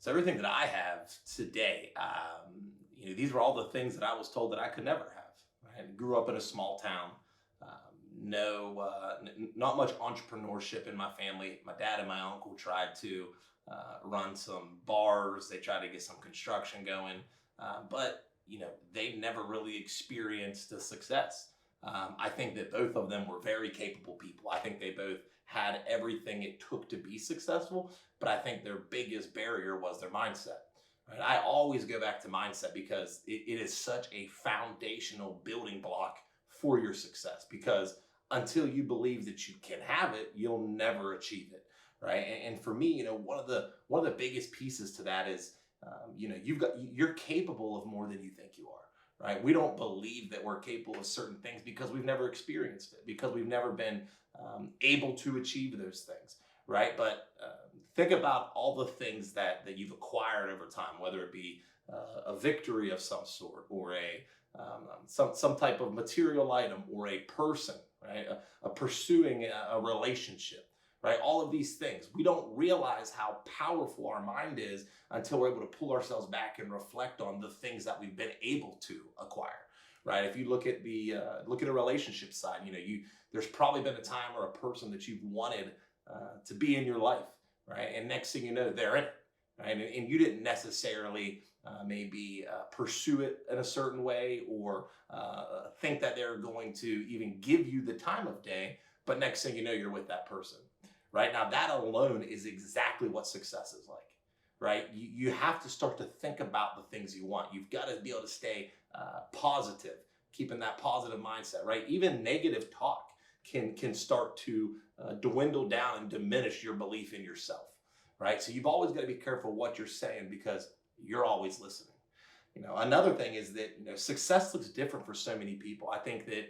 So everything that I have today, these were all the things that I was told that I could never have. Right? I grew up in a small town. Um, no, not much entrepreneurship in my family. My dad and my uncle tried to run some bars. They tried to get some construction going, but they never really experienced the success. I think that both of them were very capable people. I think they both had everything it took to be successful, but I think their biggest barrier was their mindset. Right? I always go back to mindset because it is such a foundational building block for your success. Because until you believe that you can have it, you'll never achieve it. Right? And for me, one of the biggest pieces to that is, you're capable of more than you think you are. Right? We don't believe that we're capable of certain things because we've never experienced it, because we've never been able to achieve those things, right? But think about all the things that you've acquired over time, whether it be a victory of some sort, or some type of material item, or a person, right? A pursuing a relationship, right? All of these things, we don't realize how powerful our mind is until we're able to pull ourselves back and reflect on the things that we've been able to acquire. Right? If you look at a relationship side, there's probably been a time or a person that you've wanted to be in your life, right? And next thing you know, they're in it, right? And you didn't necessarily maybe pursue it in a certain way, or think that they're going to even give you the time of day, but next thing you know, you're with that person, right? Now that alone is exactly what success is like, right? You have to start to think about the things you want. You've got to be able to stay positive, keeping that positive mindset, right? Even negative talk can start to dwindle down and diminish your belief in yourself, right? So you've always got to be careful what you're saying, because you're always listening. Another thing is that success looks different for so many people. I think that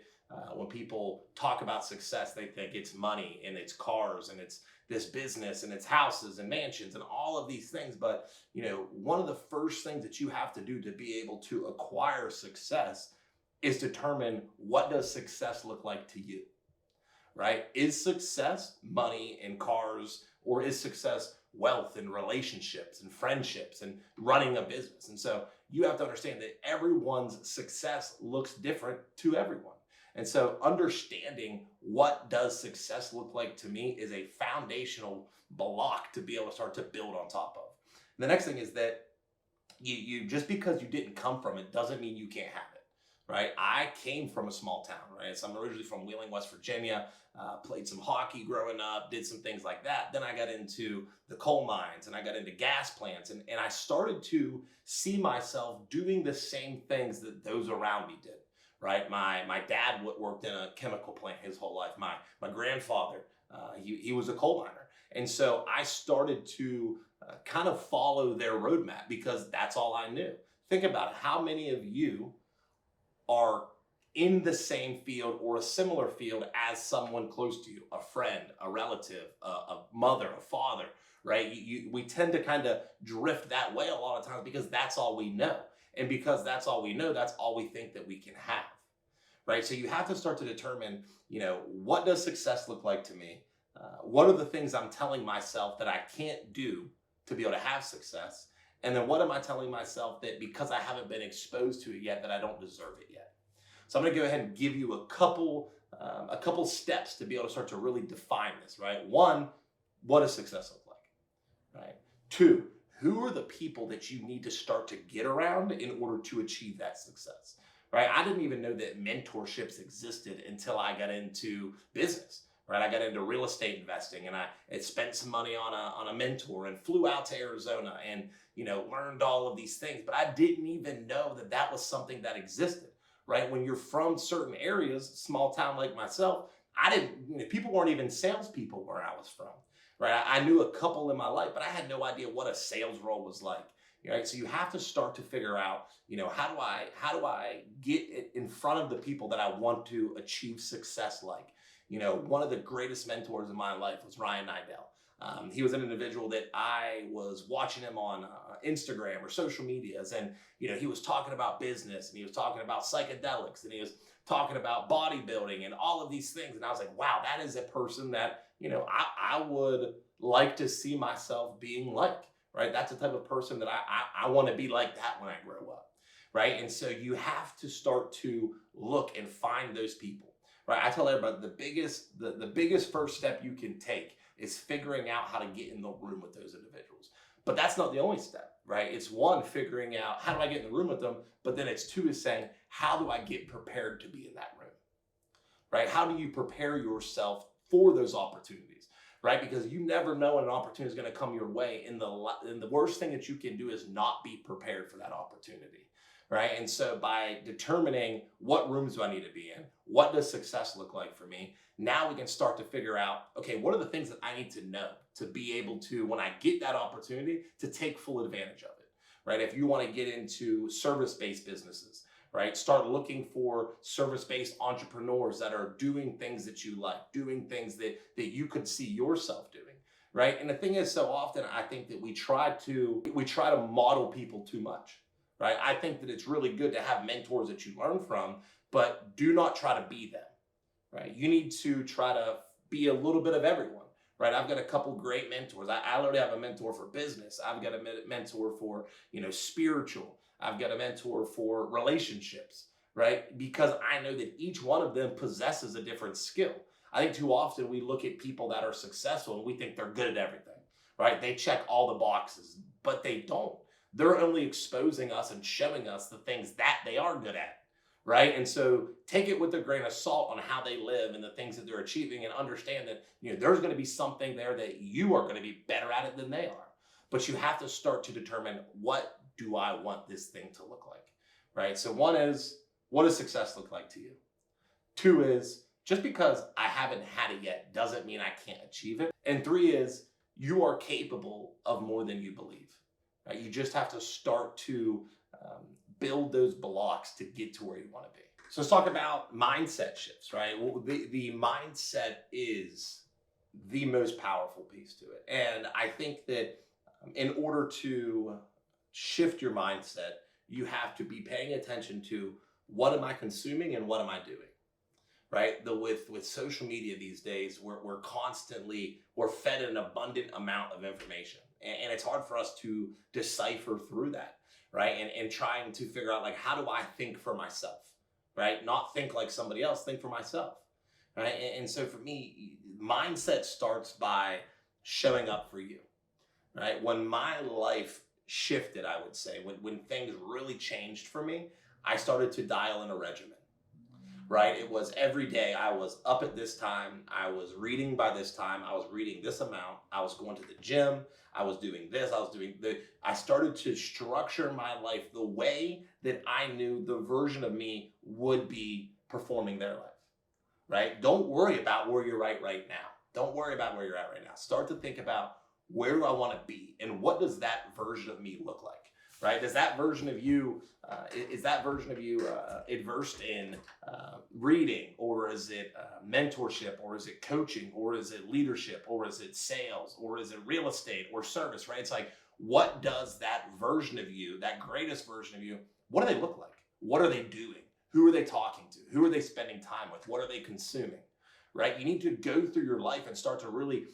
when people talk about success, they think it's money and it's cars and it's this business and it's houses and mansions and all of these things. But one of the first things that you have to do to be able to acquire success is determine, what does success look like to you, right? Is success money and cars, or is success wealth and relationships and friendships and running a business? And so you have to understand that everyone's success looks different to everyone. And so understanding what does success look like to me is a foundational block to be able to start to build on top of. The next thing is that you just because you didn't come from it doesn't mean you can't have it, right? I came from a small town, right? So I'm originally from Wheeling, West Virginia, played some hockey growing up, did some things like that. Then I got into the coal mines and I got into gas plants, and I started to see myself doing the same things that those around me did. Right, my dad worked in a chemical plant his whole life. My grandfather, he was a coal miner, and so I started to kind of follow their roadmap because that's all I knew. Think about it. How many of you are in the same field or a similar field as someone close to you, a friend, a relative, a mother, a father? Right? We tend to kind of drift that way a lot of times because that's all we know. And because that's all we know, that's all we think that we can have, right? So you have to start to determine, what does success look like to me? What are the things I'm telling myself that I can't do to be able to have success? And then what am I telling myself that because I haven't been exposed to it yet, that I don't deserve it yet? So I'm going to go ahead and give you a couple steps to be able to start to really define this, right? One, what does success look like, right? Two, who are the people that you need to start to get around in order to achieve that success, right? I didn't even know that mentorships existed until I got into business, right? I got into real estate investing, and I had spent some money on a mentor and flew out to Arizona and, learned all of these things. But I didn't even know that that was something that existed, right? When you're from certain areas, small town like myself, people weren't even salespeople where I was from. Right, I knew a couple in my life, but I had no idea what a sales role was like. Right, so you have to start to figure out, how do I get it in front of the people that I want to achieve success like? One of the greatest mentors in my life was Ryan Niddell. He was an individual that I was watching him on Instagram or social medias, and he was talking about business, and he was talking about psychedelics, and he was talking about bodybuilding and all of these things. And I was like, wow, that is a person that I would like to see myself being like, right? That's the type of person that I want to be like that when I grow up, right? And so you have to start to look and find those people, right? I tell everybody the biggest first step you can take is figuring out how to get in the room with those individuals. But that's not the only step, right? It's one, figuring out how do I get in the room with them, but then it's two is saying, how do I get prepared to be in that room, right? How do you prepare yourself for those opportunities, right? Because you never know when an opportunity is going to come your way. And the worst thing that you can do is not be prepared for that opportunity, right? And so by determining what rooms do I need to be in, what does success look like for me, now we can start to figure out, okay, what are the things that I need to know to be able to, when I get that opportunity, to take full advantage of it, right? If you want to get into service-based businesses, right? Start looking for service-based entrepreneurs that are doing things that you like, doing things that you could see yourself doing, right? And the thing is, so often I think that we try to model people too much, right? I think that it's really good to have mentors that you learn from, but do not try to be them, right? You need to try to be a little bit of everyone, right? I've got a couple great mentors. I literally have a mentor for business. I've got a mentor for, spiritual. I've got a mentor for relationships, right? Because I know that each one of them possesses a different skill. I think too often we look at people that are successful and we think they're good at everything, right? They check all the boxes, but they don't. They're only exposing us and showing us the things that they are good at, right? And so take it with a grain of salt on how they live and the things that they're achieving, and understand that, there's going to be something there that you are going to be better at it than they are. But you have to start to determine, what do I want this thing to look like, right? So one is, what does success look like to you? Two is, just because I haven't had it yet doesn't mean I can't achieve it. And three is, you are capable of more than you believe, right? You just have to start to build those blocks to get to where you want to be. So let's talk about mindset shifts, right? Well, the mindset is the most powerful piece to it. And I think that in order to shift your mindset, you have to be paying attention to, what am I consuming and what am I doing, right? With social media these days, we're fed an abundant amount of information, and it's hard for us to decipher through that, right? And trying to figure out, like, how do I think for myself, right? Not think like somebody else, think for myself, right? And so for me, mindset starts by showing up for you, right? When my life shifted, I would say, when things really changed for me, I started to dial in a regimen, right? It was every day I was up at this time, I was reading by this time, I was reading this amount, I was going to the gym, I was doing this, I started to structure my life the way that I knew the version of me would be performing their life, right? Don't worry about where you're at right now. Don't worry about where you're at right now. Start to think about, where do I want to be, and what does that version of me look like, right? Does that version of you, adversed in reading, or is it mentorship, or is it coaching, or is it leadership, or is it sales, or is it real estate or service, right? It's like, what does that version of you, that greatest version of you, what do they look like? What are they doing? Who are they talking to? Who are they spending time with? What are they consuming, right? You need to go through your life and start to really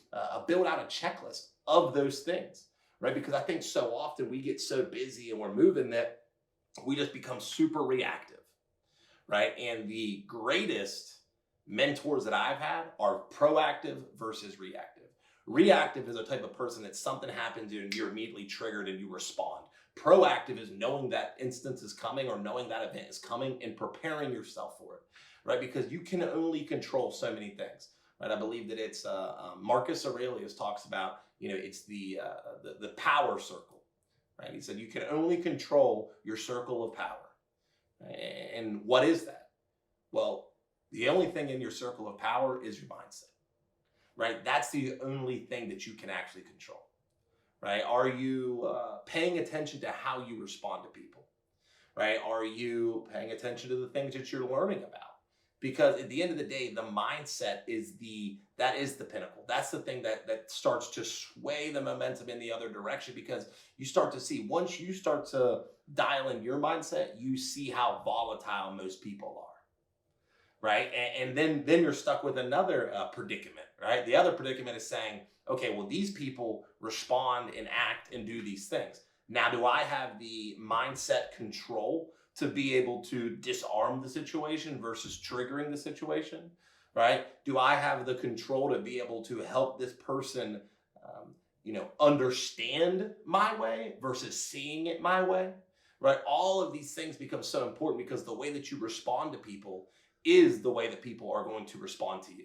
build out a checklist of those things, right? Because I think so often we get so busy and we're moving that we just become super reactive, right? And the greatest mentors that I've had are proactive versus reactive. Reactive is a type of person that something happens and you're immediately triggered and you respond. Proactive is knowing that instance is coming, or knowing that event is coming, and preparing yourself for it, right? Because you can only control so many things, right? I believe that it's Marcus Aurelius talks about, it's the power circle, right? He said you can only control your circle of power. Right? And what is that? Well, the only thing in your circle of power is your mindset, right? That's the only thing that you can actually control, right? Are you paying attention to how you respond to people, right? Are you paying attention to the things that you're learning about? Because at the end of the day, the mindset is the pinnacle. That's the thing that starts to sway the momentum in the other direction, because you start to see, once you start to dial in your mindset, you see how volatile most people are, right? And then you're stuck with another predicament, right? The other predicament is saying, okay, well, these people respond and act and do these things. Now, do I have the mindset control to be able to disarm the situation versus triggering the situation? Right? Do I have the control to be able to help this person, understand my way versus seeing it my way? Right? All of these things become so important because the way that you respond to people is the way that people are going to respond to you.